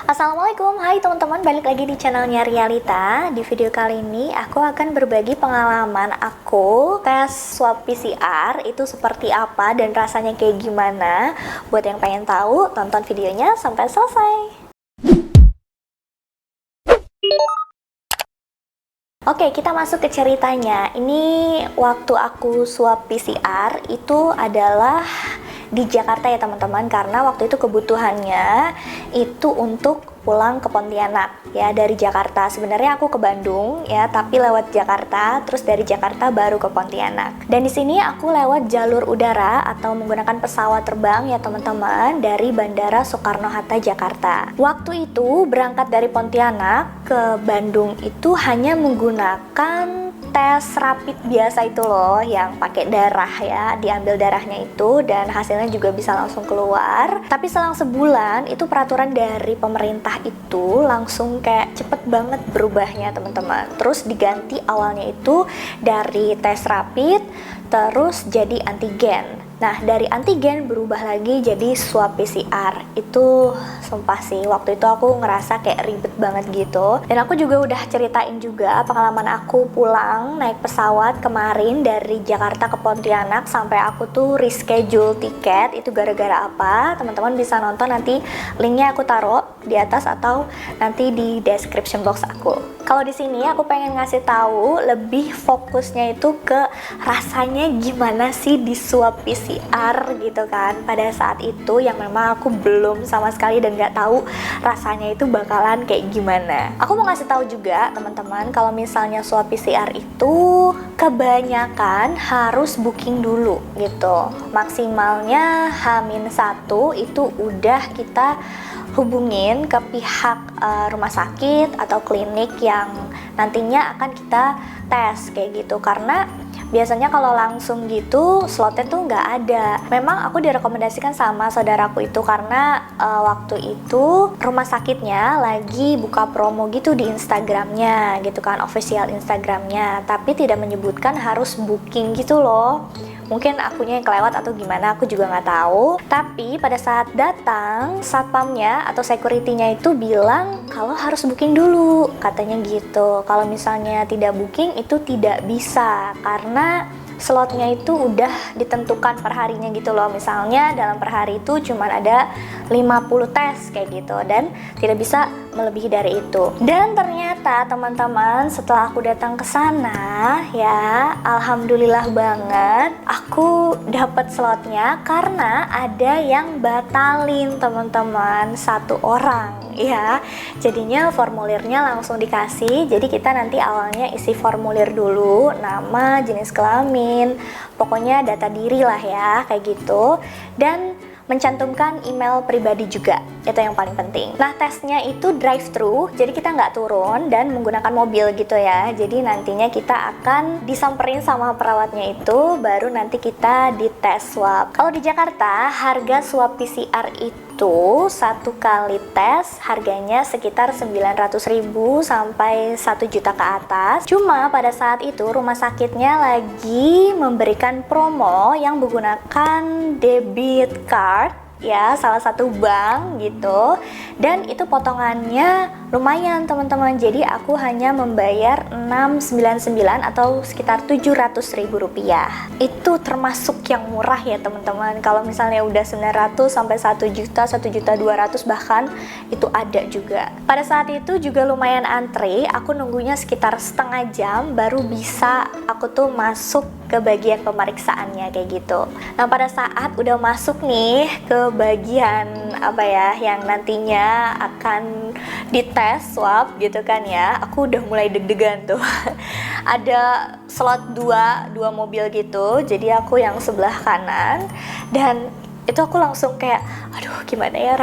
Assalamualaikum, hai teman-teman, balik lagi di channelnya Rialita. Di video kali ini aku akan berbagi pengalaman aku tes swab PCR itu seperti apa dan rasanya kayak gimana. Buat yang pengen tahu, tonton videonya sampai selesai. Oke, kita masuk ke ceritanya. Ini waktu aku swab PCR itu adalah di Jakarta ya teman-teman, karena waktu itu kebutuhannya itu untuk pulang ke Pontianak ya, dari Jakarta. Sebenarnya aku ke Bandung ya, tapi lewat Jakarta, terus dari Jakarta baru ke Pontianak. Dan di sini aku lewat jalur udara atau menggunakan pesawat terbang ya teman-teman, dari Bandara Soekarno-Hatta Jakarta. Waktu itu berangkat dari Pontianak ke Bandung itu hanya menggunakan tes rapid biasa itu loh, yang pakai darah ya, diambil darahnya itu dan hasilnya juga bisa langsung keluar. Tapi selang sebulan itu peraturan dari pemerintah itu langsung kayak cepet banget berubahnya teman-teman. Terus diganti awalnya itu dari tes rapid terus jadi antigen. Nah, dari antigen berubah lagi jadi swab PCR. Itu sumpah sih, waktu itu aku ngerasa kayak ribet banget gitu. Dan aku juga udah ceritain juga pengalaman aku pulang naik pesawat kemarin dari Jakarta ke Pontianak, sampai aku tuh reschedule tiket. Itu gara-gara apa? Teman-teman bisa nonton, nanti linknya aku taruh di atas atau nanti di description box aku. Kalau di sini aku pengen ngasih tahu lebih fokusnya itu ke rasanya gimana sih di swab PCR gitu kan. Pada saat itu yang memang aku belum sama sekali dan nggak tahu rasanya itu bakalan kayak gimana. Aku mau ngasih tahu juga teman-teman, kalau misalnya swab PCR itu kebanyakan harus booking dulu gitu. Maksimalnya H-1 itu udah kita hubungin ke pihak rumah sakit atau klinik yang nantinya akan kita tes kayak gitu, karena biasanya kalau langsung gitu slotnya tuh nggak ada. Memang aku direkomendasikan sama saudaraku itu karena waktu itu rumah sakitnya lagi buka promo gitu di Instagramnya gitu kan, official Instagramnya, tapi tidak menyebutkan harus booking gitu loh. Mungkin akunya yang kelewat atau gimana, aku juga nggak tahu. Tapi pada saat datang, satpamnya atau security-nya itu bilang kalau harus booking dulu, katanya gitu. Kalau misalnya tidak booking itu tidak bisa, karena slotnya itu udah ditentukan per harinya gitu loh. Misalnya dalam per hari itu cuma ada 50 tes kayak gitu, dan tidak bisa melebihi dari itu. Dan ternyata teman-teman, setelah aku datang ke sana ya, alhamdulillah banget aku dapat slotnya, karena ada yang batalin teman-teman, satu orang ya. Jadinya formulirnya langsung dikasih. Jadi kita nanti awalnya isi formulir dulu, nama, jenis kelamin, pokoknya data diri lah ya, kayak gitu. Dan mencantumkan email pribadi juga, itu yang paling penting. Nah, tesnya itu drive-thru, jadi kita nggak turun dan menggunakan mobil gitu ya. Jadi nantinya kita akan disamperin sama perawatnya itu, baru nanti kita dites swab. Kalau di Jakarta, harga swab PCR itu satu kali tes harganya sekitar 900.000 sampai 1 juta ke atas. Cuma pada saat itu rumah sakitnya lagi memberikan promo yang menggunakan debit card ya, salah satu bank gitu, dan itu potongannya lumayan teman-teman. Jadi aku hanya membayar 699 atau sekitar 700.000 rupiah. Itu termasuk yang murah ya teman-teman. Kalau misalnya udah 900 sampai 1 juta, 1.200.000 bahkan itu ada juga. Pada saat itu juga lumayan antri, aku nunggunya sekitar setengah jam baru bisa aku tuh masuk ke bagian pemeriksaannya kayak gitu. Nah, pada saat udah masuk nih ke bagian apa ya, yang nantinya akan dites swab gitu kan ya, aku udah mulai deg-degan tuh. Ada slot dua mobil gitu, jadi aku yang sebelah kanan, dan itu aku langsung kayak aduh gimana ya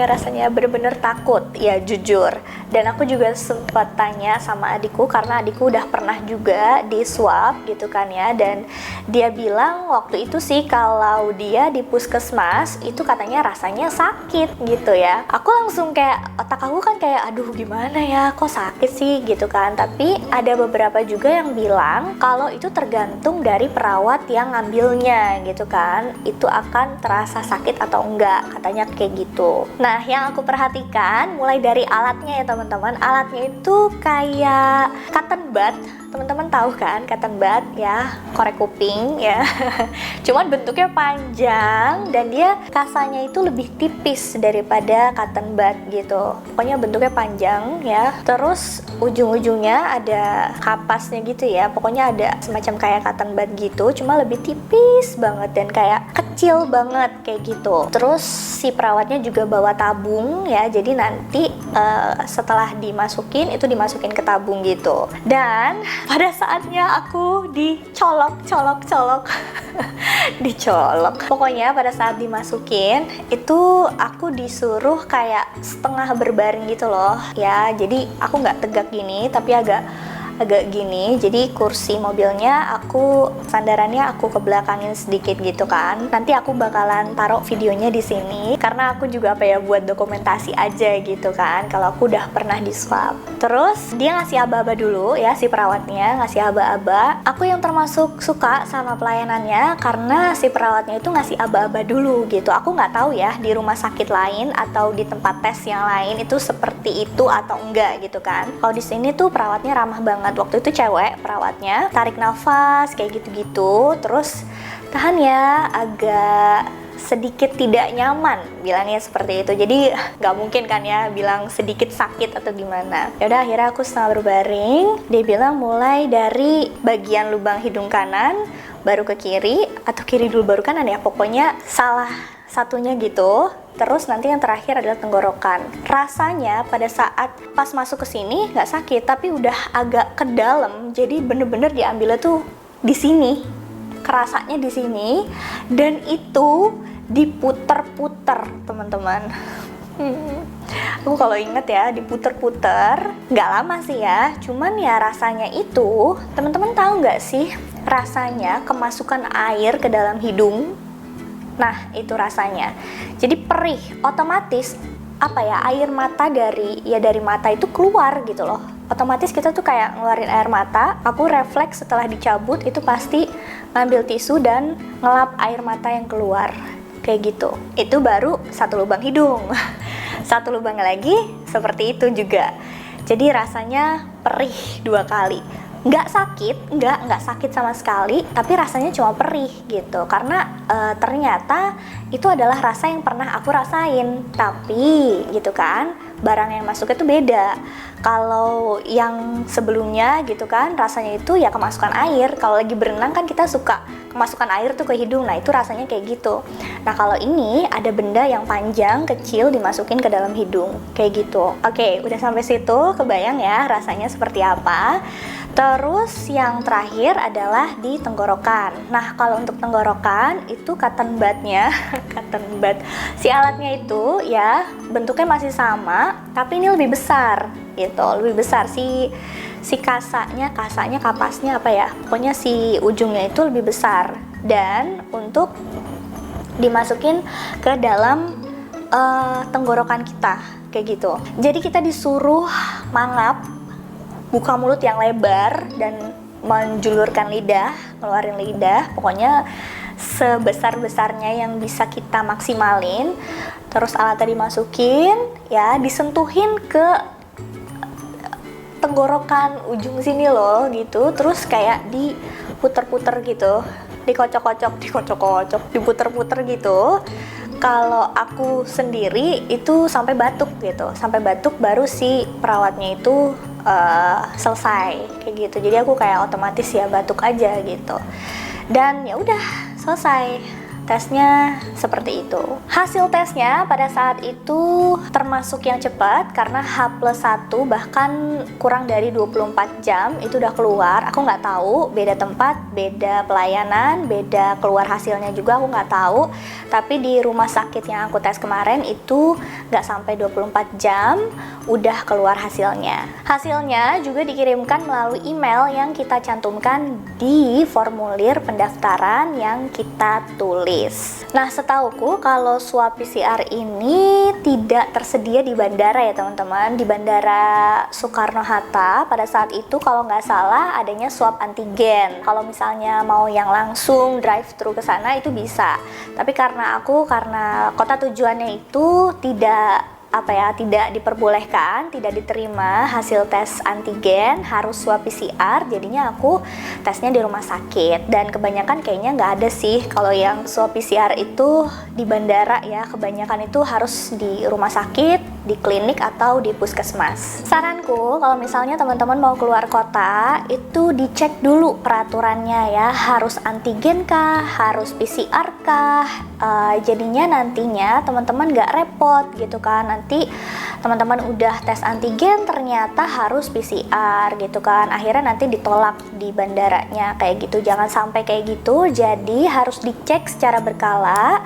rasanya, bener-bener takut ya jujur. Dan aku juga sempat tanya sama adikku, karena adikku udah pernah juga di swab gitu kan ya, dan dia bilang waktu itu sih kalau dia di puskesmas itu katanya rasanya sakit gitu ya. Aku langsung kayak, otak aku kan kayak aduh gimana ya, kok sakit sih gitu kan. Tapi ada beberapa juga yang bilang kalau itu tergantung dari perawat yang ngambilnya gitu kan, itu akan akan terasa sakit atau enggak, katanya kayak gitu. Nah, yang aku perhatikan mulai dari alatnya ya teman-teman. Alatnya itu kayak cotton bud. Teman-teman tahu kan cotton bud ya, korek kuping ya. Cuman bentuknya panjang dan dia kasanya itu lebih tipis daripada cotton bud gitu. Pokoknya bentuknya panjang ya. Terus ujung-ujungnya ada kapasnya gitu ya. Pokoknya ada semacam kayak cotton bud gitu, cuma lebih tipis banget dan kayak kecil banget kayak gitu. Terus si perawatnya juga bawa tabung ya. Jadi nanti setelah dimasukin itu dimasukin ke tabung gitu. Dan pada saatnya aku dicolok dicolok. Pokoknya pada saat dimasukin itu aku disuruh kayak setengah berbaring gitu loh ya. Jadi aku nggak tegak gini tapi agak gini. Jadi kursi mobilnya sandarannya aku kebelakangin sedikit gitu kan. Nanti aku bakalan taruh videonya di sini karena aku juga buat dokumentasi aja gitu kan kalau aku udah pernah di swab. Terus dia ngasih aba-aba dulu ya, si perawatnya ngasih aba-aba. Aku yang termasuk suka sama pelayanannya karena si perawatnya itu ngasih aba-aba dulu gitu. Aku nggak tahu ya di rumah sakit lain atau di tempat tes yang lain itu seperti itu atau enggak gitu kan. Kalau di sini tuh perawatnya ramah banget. Waktu itu cewek perawatnya, tarik nafas kayak gitu-gitu, terus tahan ya, agak sedikit tidak nyaman bilangnya seperti itu. Jadi nggak mungkin kan ya bilang sedikit sakit atau gimana. Yaudah akhirnya aku setengah berbaring. Dia bilang mulai dari bagian lubang hidung kanan baru ke kiri, atau kiri dulu baru kanan ya, pokoknya salah satunya gitu. Terus nanti yang terakhir adalah tenggorokan. Rasanya pada saat pas masuk ke sini nggak sakit, tapi udah agak ke dalam. Jadi bener-bener diambilnya tuh di sini, kerasanya di sini, dan itu diputer-puter teman-teman. Aku kalau inget ya diputer-puter, nggak lama sih ya. Cuman ya rasanya itu, teman-teman tahu nggak sih rasanya kemasukan air ke dalam hidung? Nah, itu rasanya. Jadi perih, otomatis air mata dari mata itu keluar gitu loh. Otomatis kita tuh kayak ngeluarin air mata. Aku refleks setelah dicabut itu pasti ngambil tisu dan ngelap air mata yang keluar. Kayak gitu. Itu baru satu lubang hidung. Satu lubang lagi seperti itu juga. Jadi rasanya perih 2 kali. Nggak sakit sama sekali, tapi rasanya cuma perih gitu, karena ternyata itu adalah rasa yang pernah aku rasain, tapi gitu kan, barang yang masuk itu beda. Kalau yang sebelumnya gitu kan, rasanya itu ya kemasukan air. Kalau lagi berenang kan kita suka kemasukan air tuh ke hidung, nah itu rasanya kayak gitu. Nah kalau ini ada benda yang panjang, kecil dimasukin ke dalam hidung, kayak gitu. Oke, udah sampai situ, kebayang ya rasanya seperti apa. Terus yang terakhir adalah di tenggorokan. Nah kalau untuk tenggorokan itu cotton budnya, cotton bud, si alatnya itu ya bentuknya masih sama, tapi ini lebih besar gitu, lebih besar si kasanya, kapasnya pokoknya si ujungnya itu lebih besar, dan untuk dimasukin ke dalam tenggorokan kita kayak gitu. Jadi kita disuruh mangap, buka mulut yang lebar dan menjulurkan lidah, ngeluarin lidah, pokoknya sebesar-besarnya yang bisa kita maksimalin. Terus alatnya dimasukin ya, disentuhin ke tenggorokan ujung sini loh gitu, terus kayak diputer-puter gitu, dikocok-kocok, diputer-puter gitu. Kalau aku sendiri itu sampai batuk gitu, sampai batuk baru si perawatnya itu selesai kayak gitu. Jadi aku kayak otomatis ya batuk aja gitu, dan ya udah selesai. Tesnya seperti itu. Hasil tesnya pada saat itu termasuk yang cepat karena H+1 bahkan kurang dari 24 jam itu udah keluar. Aku nggak tahu, beda tempat, beda pelayanan, beda keluar hasilnya juga aku nggak tahu. Tapi di rumah sakit yang aku tes kemarin itu nggak sampai 24 jam udah keluar hasilnya. Hasilnya juga dikirimkan melalui email yang kita cantumkan di formulir pendaftaran yang kita tulis. gratis. Nah, setauku kalau swab PCR ini tidak tersedia di bandara ya teman-teman. Di Bandara Soekarno-Hatta pada saat itu kalau nggak salah adanya swab antigen. Kalau misalnya mau yang langsung drive thru ke sana itu bisa. Tapi karena kota tujuannya itu tidak diperbolehkan, tidak diterima hasil tes antigen, harus swab PCR, jadinya aku tesnya di rumah sakit. Dan kebanyakan kayaknya nggak ada sih kalau yang swab PCR itu di bandara ya, kebanyakan itu harus di rumah sakit, di klinik atau di puskesmas. Saranku kalau misalnya teman-teman mau keluar kota itu dicek dulu peraturannya ya, harus antigen kah, harus PCR kah, jadinya nantinya teman-teman nggak repot gitu kan. Nanti teman-teman udah tes antigen ternyata harus PCR gitu kan, akhirnya nanti ditolak di bandaranya kayak gitu. Jangan sampai kayak gitu, jadi harus dicek secara berkala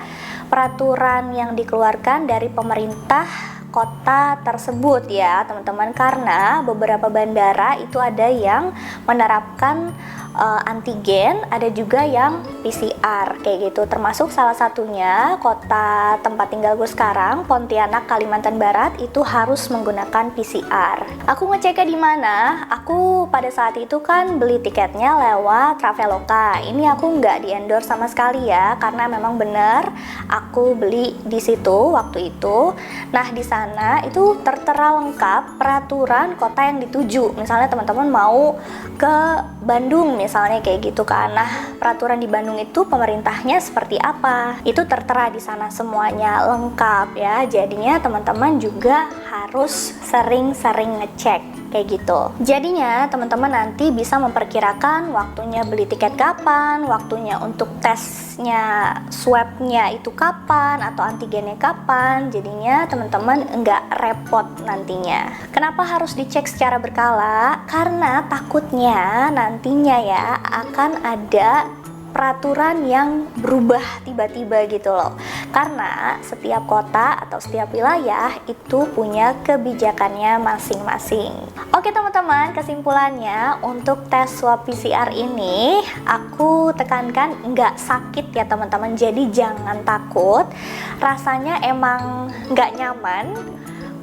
peraturan yang dikeluarkan dari pemerintah kota tersebut ya teman-teman, karena beberapa bandara itu ada yang menerapkan antigen, ada juga yang PCR kayak gitu. Termasuk salah satunya kota tempat tinggal gue sekarang, Pontianak, Kalimantan Barat, itu harus menggunakan PCR. Aku ngeceknya di mana? Aku pada saat itu kan beli tiketnya lewat Traveloka. Ini aku nggak di-endorse sama sekali ya, karena memang bener aku beli di situ waktu itu. Nah, di sana itu tertera lengkap peraturan kota yang dituju. Misalnya teman-teman mau ke Bandung misalnya kayak gitu kan. Nah, peraturan di Bandung itu pemerintahnya seperti apa? Itu tertera di sana semuanya lengkap ya. Jadinya teman-teman juga harus sering-sering ngecek kayak gitu. Jadinya teman-teman nanti bisa memperkirakan waktunya beli tiket kapan, waktunya untuk tesnya, swabnya itu kapan, atau antigennya kapan. Jadinya teman-teman nggak repot nantinya. Kenapa harus dicek secara berkala? Karena takutnya nantinya ya akan ada peraturan yang berubah tiba-tiba gitu loh. Karena setiap kota atau setiap wilayah itu punya kebijakannya masing-masing. Oke teman-teman, kesimpulannya untuk tes swab PCR ini aku tekankan nggak sakit ya teman-teman. Jadi jangan takut. Rasanya emang nggak nyaman,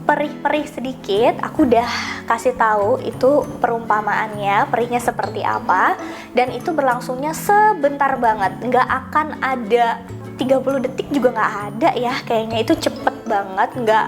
perih-perih sedikit. Aku udah kasih tahu itu perumpamaannya, perihnya seperti apa, dan itu berlangsungnya sebentar banget, nggak akan ada 30 detik juga nggak ada ya, kayaknya itu cepet banget, nggak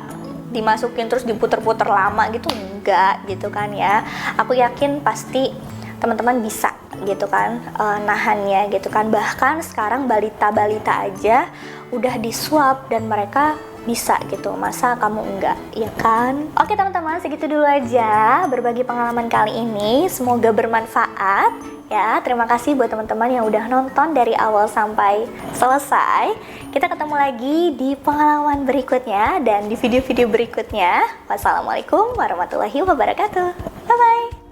dimasukin terus diputer-puter lama gitu, enggak gitu kan ya. Aku yakin pasti teman-teman bisa gitu kan nahannya gitu kan. Bahkan sekarang balita-balita aja udah diswab dan mereka bisa gitu, masa kamu enggak, ya kan? Oke teman-teman, segitu dulu aja berbagi pengalaman kali ini, semoga bermanfaat ya. Terima kasih buat teman-teman yang udah nonton dari awal sampai selesai. Kita ketemu lagi di pengalaman berikutnya dan di video-video berikutnya. Wassalamualaikum warahmatullahi wabarakatuh. Bye-bye.